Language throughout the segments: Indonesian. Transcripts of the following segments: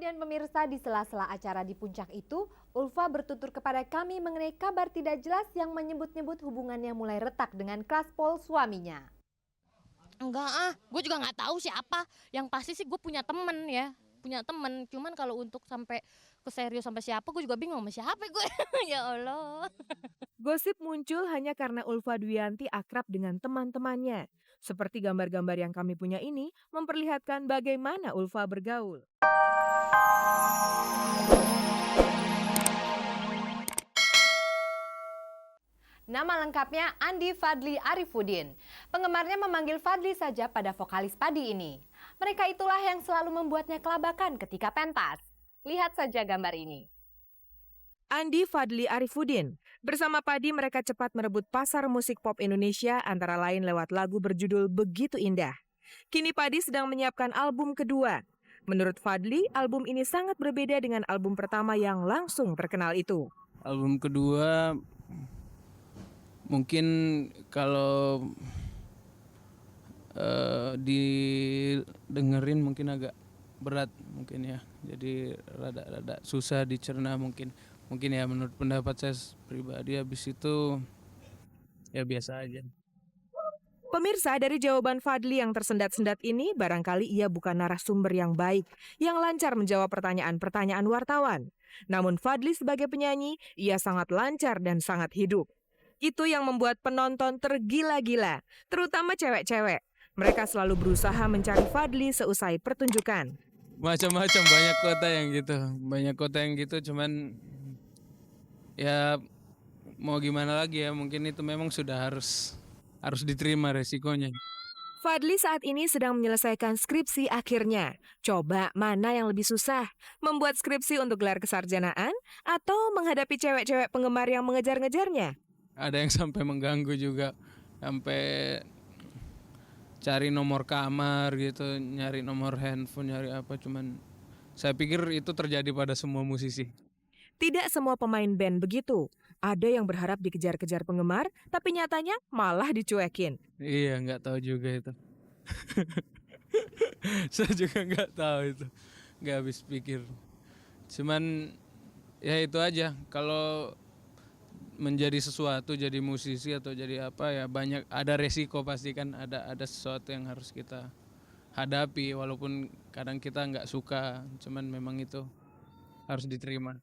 Kemudian pemirsa, di sela-sela acara di puncak itu, Ulfa bertutur kepada kami mengenai kabar tidak jelas yang menyebut-nyebut hubungannya mulai retak dengan Kraspol suaminya. Enggak gue juga nggak tahu siapa. Yang pasti sih gue punya temen ya, punya temen. Cuman kalau untuk sampai ke serius sampai siapa, gue juga bingung sama siapa gue. Ya Allah. Gosip muncul hanya karena Ulfa Dwiyanti akrab dengan teman-temannya. Seperti gambar-gambar yang kami punya ini memperlihatkan bagaimana Ulfa bergaul. Nama lengkapnya Andi Fadli Arifuddin. Penggemarnya memanggil Fadli saja pada vokalis Padi ini. Mereka itulah yang selalu membuatnya kelabakan ketika pentas. Lihat saja gambar ini. Andi Fadli Arifuddin. Bersama Padi mereka cepat merebut pasar musik pop Indonesia antara lain lewat lagu berjudul Begitu Indah. Kini Padi sedang menyiapkan album kedua. Menurut Fadli, album ini sangat berbeda dengan album pertama yang langsung terkenal itu. Album kedua mungkin kalau didengerin mungkin agak berat mungkin ya. Jadi rada susah dicerna mungkin ya menurut pendapat saya pribadi. Habis itu ya biasa aja. Pemirsa, dari jawaban Fadli yang tersendat-sendat ini, barangkali ia bukan narasumber yang baik, yang lancar menjawab pertanyaan-pertanyaan wartawan. Namun Fadli sebagai penyanyi, ia sangat lancar dan sangat hidup. Itu yang membuat penonton tergila-gila, terutama cewek-cewek. Mereka selalu berusaha mencari Fadli seusai pertunjukan. Macam-macam, banyak kota yang gitu cuman ya mau gimana lagi ya, mungkin itu memang sudah harus diterima resikonya. Fadli saat ini sedang menyelesaikan skripsi akhirnya. Coba mana yang lebih susah? Membuat skripsi untuk gelar kesarjanaan atau menghadapi cewek-cewek penggemar yang mengejar-ngejarnya? Ada yang sampai mengganggu juga, sampai cari nomor kamar gitu, nyari nomor handphone, nyari apa. Cuman saya pikir itu terjadi pada semua musisi. Tidak semua pemain band begitu. Ada yang berharap dikejar-kejar penggemar, tapi nyatanya malah dicuekin. Iya, nggak tahu juga itu. Saya juga nggak tahu itu, nggak habis pikir. Cuman ya itu aja, kalau menjadi sesuatu, jadi musisi atau jadi apa ya banyak ada resiko, pasti kan ada sesuatu yang harus kita hadapi walaupun kadang kita nggak suka, cuman memang itu harus diterima.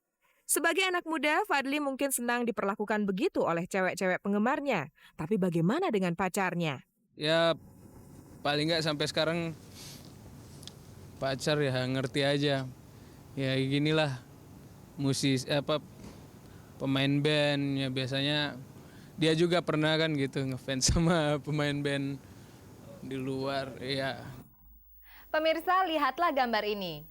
Sebagai anak muda, Fadli mungkin senang diperlakukan begitu oleh cewek-cewek penggemarnya. Tapi bagaimana dengan pacarnya? Ya paling nggak sampai sekarang pacar ya ngerti aja. Ya ginilah pemain band ya, biasanya dia juga pernah kan gitu ngefans sama pemain band di luar ya. Pemirsa, lihatlah gambar ini.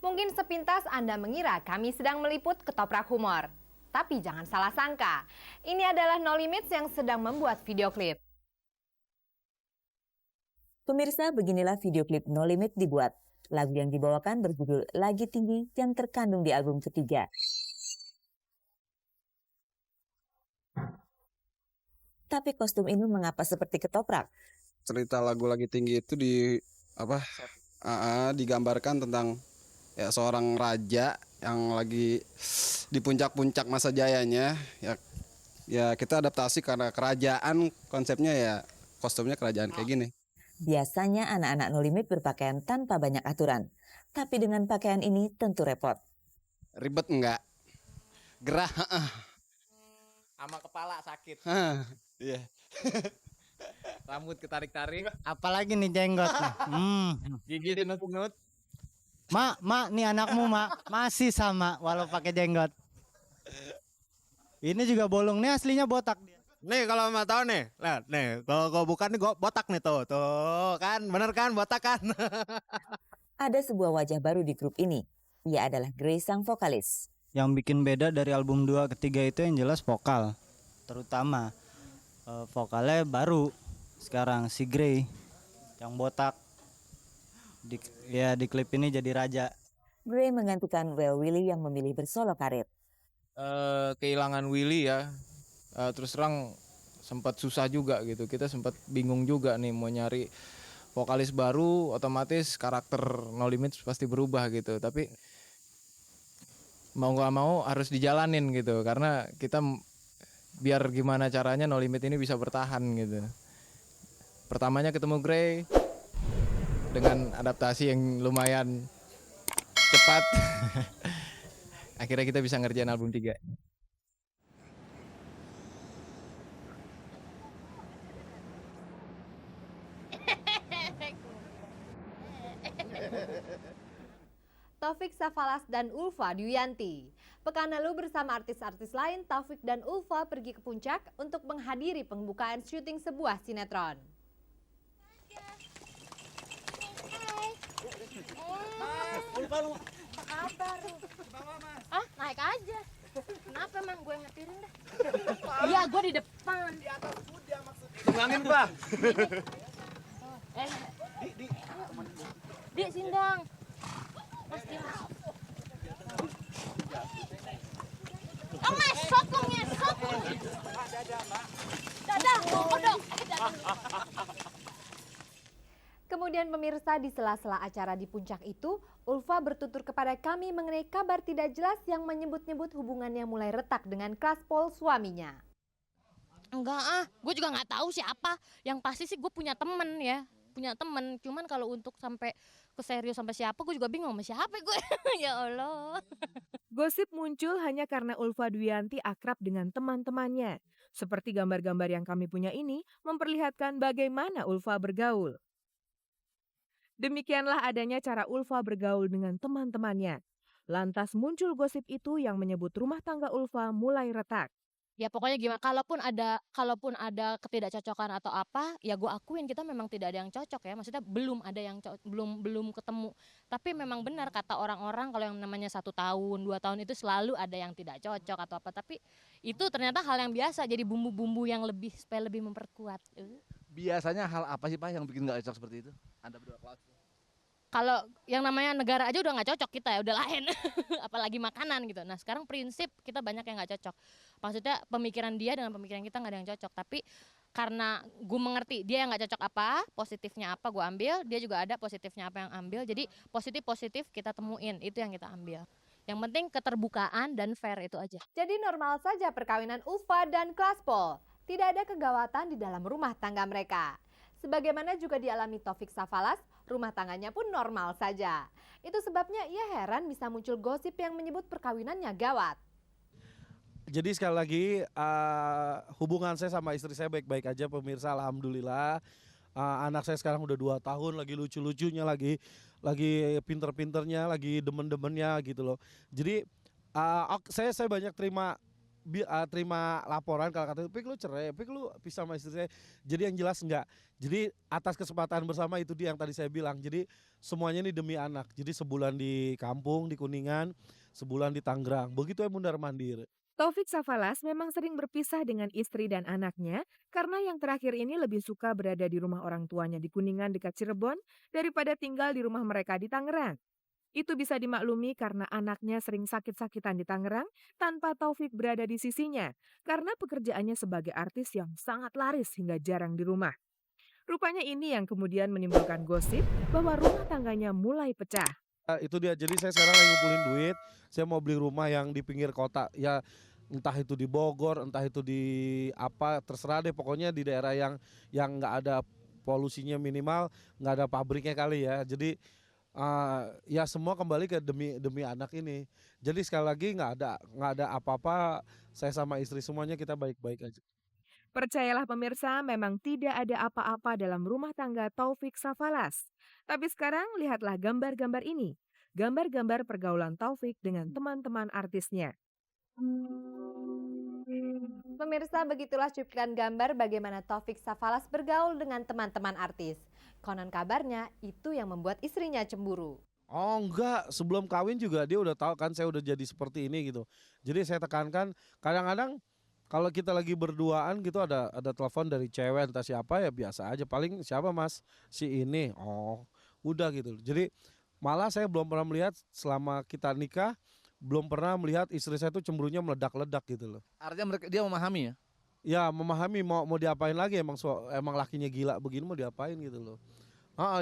Mungkin sepintas Anda mengira kami sedang meliput ketoprak humor. Tapi jangan salah sangka, ini adalah No Limits yang sedang membuat video klip. Pemirsa, beginilah video klip No Limit dibuat. Lagu yang dibawakan berjudul Lagi Tinggi yang terkandung di album ketiga. Tapi kostum ini mengapa seperti ketoprak? Cerita lagu Lagi Tinggi itu digambarkan tentang ya seorang raja yang lagi di puncak-puncak masa jayanya. Ya kita adaptasi karena kerajaan, konsepnya ya kostumnya kerajaan kayak gini. Biasanya anak-anak No Limit berpakaian tanpa banyak aturan. Tapi dengan pakaian ini tentu repot. Ribet enggak? Gerah, Sama kepala sakit. Iya. Rambut ketarik-tarik. Apalagi nih jenggot. Gigi dinut-nut. Mak, nih anakmu masih sama walau pakai jenggot. Ini juga bolong nih, aslinya botak dia. Nih kalau mau tahu nih, lihat nih, kalau bukan nih botak nih tuh kan, bener kan botak kan? Ada sebuah wajah baru di grup ini. Ia adalah Grace sang vokalis. Yang bikin beda dari album 2 ketiga itu yang jelas vokal. Terutama vokalnya baru sekarang si Grey yang botak. Di klip ini jadi raja. Gray menggantikan Well Willy yang memilih bersolo karir. Kehilangan Willy ya, terus terang sempat susah juga gitu. Kita sempat bingung juga nih mau nyari vokalis baru, otomatis karakter No Limits pasti berubah gitu. Tapi mau nggak mau harus dijalanin gitu, karena kita biar gimana caranya No Limit ini bisa bertahan gitu. Pertamanya ketemu Grey dengan adaptasi yang lumayan cepat. Akhirnya kita bisa ngerjain album 3. Taufik Safalas dan Ulfa Dwiyanti. Pekan lalu bersama artis-artis lain, Taufik dan Ulfa pergi ke puncak untuk menghadiri pembukaan syuting sebuah sinetron. Ah, naik aja. Kenapa emang gue ngetirin dah? Iya, gue di depan. Di atas kuda maksudnya. Tungangin, Pak. Di sindang. Mas, dia masuk. Oh, mas, sokongnya, sokong. Dadah, kodok. Kemudian pemirsa, di sela-sela acara di puncak itu, Ulfa bertutur kepada kami mengenai kabar tidak jelas yang menyebut-nyebut hubungannya mulai retak dengan Klaspol suaminya. Enggak ah, gue juga nggak tahu siapa. Yang pasti sih gue punya temen ya, punya temen. Cuman kalau untuk sampai ke serius sampai siapa, gue juga bingung sama siapa gue. Ya Allah. Gosip muncul hanya karena Ulfa Dwiyanti akrab dengan teman-temannya. Seperti gambar-gambar yang kami punya ini memperlihatkan bagaimana Ulfa bergaul. Demikianlah adanya cara Ulfa bergaul dengan teman-temannya. Lantas muncul gosip itu yang menyebut rumah tangga Ulfa mulai retak. Ya pokoknya gimana, kalaupun ada ketidakcocokan atau apa, ya gue akuin kita memang tidak ada yang cocok ya. Maksudnya belum ada yang belum ketemu. Tapi memang benar kata orang-orang kalau yang namanya 1 tahun, 2 tahun itu selalu ada yang tidak cocok atau apa. Tapi itu ternyata hal yang biasa, jadi bumbu-bumbu yang lebih supaya lebih memperkuat. Biasanya hal apa sih Pak yang bikin nggak cocok seperti itu? Anda berdua kelas. Kalau yang namanya negara aja udah nggak cocok kita ya, udah lain. Apalagi makanan gitu. Nah sekarang prinsip kita banyak yang nggak cocok. Maksudnya pemikiran dia dengan pemikiran kita nggak ada yang cocok. Tapi karena gue mengerti dia yang nggak cocok apa, positifnya apa gue ambil, dia juga ada positifnya apa yang ambil. Jadi positif kita temuin, itu yang kita ambil. Yang penting keterbukaan dan fair itu aja. Jadi normal saja perkawinan Ulfa dan Klaspol. Tidak ada kegawatan di dalam rumah tangga mereka. Sebagaimana juga dialami Taufik Safalas, rumah tangganya pun normal saja. Itu sebabnya ia heran bisa muncul gosip yang menyebut perkawinannya gawat. Jadi sekali lagi hubungan saya sama istri saya baik-baik aja pemirsa, alhamdulillah. Anak saya sekarang udah 2 tahun, lagi lucu-lucunya, lagi pinter-pinternya, lagi demen-demennya gitu loh. Jadi saya banyak terima laporan kalau katanya, Pik lu cerai, Pik lu pisah sama istri saya. Jadi yang jelas enggak. Jadi atas kesempatan bersama itu dia yang tadi saya bilang. Jadi semuanya ini demi anak. Jadi sebulan di kampung, di Kuningan, sebulan di Tangerang. Begitu ya mundar-mandir. Taufik Safalas memang sering berpisah dengan istri dan anaknya karena yang terakhir ini lebih suka berada di rumah orang tuanya di Kuningan dekat Cirebon daripada tinggal di rumah mereka di Tangerang. Itu bisa dimaklumi karena anaknya sering sakit-sakitan di Tangerang tanpa Taufik berada di sisinya karena pekerjaannya sebagai artis yang sangat laris hingga jarang di rumah. Rupanya ini yang kemudian menimbulkan gosip bahwa rumah tangganya mulai pecah. Itu dia, jadi saya sekarang lagi ngumpulin duit, saya mau beli rumah yang di pinggir kota, ya entah itu di Bogor, entah itu di apa, terserah deh, pokoknya di daerah yang nggak ada polusinya minimal, nggak ada pabriknya kali ya. Jadi ya semua kembali ke demi anak ini. Jadi sekali lagi nggak ada apa-apa, saya sama istri semuanya kita baik-baik aja. Percayalah pemirsa, memang tidak ada apa-apa dalam rumah tangga Taufik Safalas. Tapi sekarang lihatlah gambar-gambar ini. Gambar-gambar pergaulan Taufik dengan teman-teman artisnya. Pemirsa, begitulah cuplikan gambar bagaimana Taufik Safalas bergaul dengan teman-teman artis. Konon kabarnya itu yang membuat istrinya cemburu. Oh enggak, sebelum kawin juga dia udah tahu kan saya udah jadi seperti ini gitu. Jadi saya tekankan, kadang-kadang kalau kita lagi berduaan gitu ada telepon dari cewek entah siapa, ya biasa aja, paling siapa mas, si ini, oh udah gitu. Jadi malah saya belum pernah melihat selama kita nikah, belum pernah melihat istri saya tuh cemburunya meledak-ledak gitu loh. Artinya dia memahami ya? Ya memahami, mau diapain lagi, emang lakinya gila begini mau diapain gitu loh.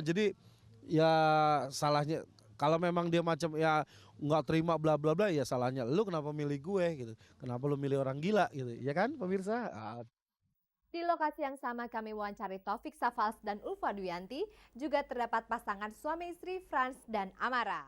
Jadi ya salahnya Kalau memang dia macam ya nggak terima bla bla bla, ya salahnya lu kenapa milih gue gitu. Kenapa lu milih orang gila gitu. Ya kan pemirsa? Di lokasi yang sama kami wawancari Taufik Safals dan Ulfa Duyanti, juga terdapat pasangan suami istri Frans dan Amara.